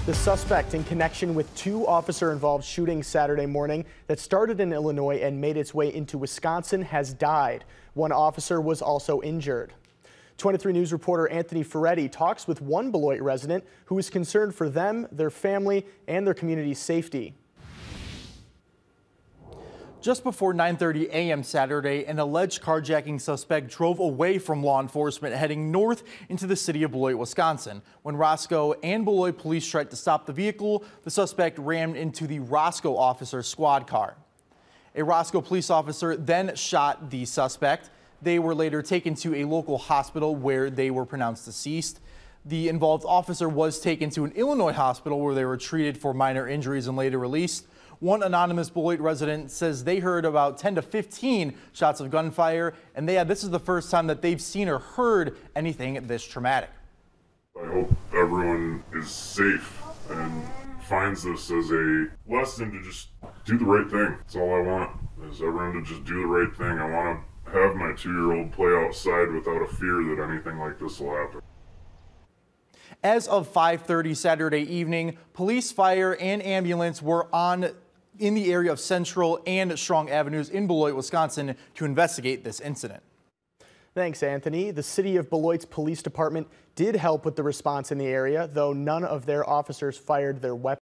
The suspect in connection with two officer-involved shootings Saturday morning that started in Illinois and made its way into Wisconsin has died. One officer was also injured. 23 News reporter Anthony Ferretti talks with one Beloit resident who is concerned for them, their family, and their community's safety. Just before 9:30 a.m. Saturday, an alleged carjacking suspect drove away from law enforcement heading north into the city of Beloit, Wisconsin. When Roscoe and Beloit police tried to stop the vehicle, the suspect rammed into the Roscoe officer's squad car. A Roscoe police officer then shot the suspect. They were later taken to a local hospital where they were pronounced deceased. The involved officer was taken to an Illinois hospital where they were treated for minor injuries and later released. One anonymous Beloit resident says they heard about 10 to 15 shots of gunfire, and this is the first time that they've seen or heard anything this traumatic. I hope everyone is safe and finds this as a lesson to just do the right thing. That's all I want, is everyone to just do the right thing. I want to have my 2-year-old play outside without a fear that anything like this will happen. As of 5:30 Saturday evening, police, fire, and ambulance were in the area of Central and Strong Avenues in Beloit, Wisconsin to investigate this incident. Thanks, Anthony. The City of Beloit's police department did help with the response in the area, though none of their officers fired their weapons.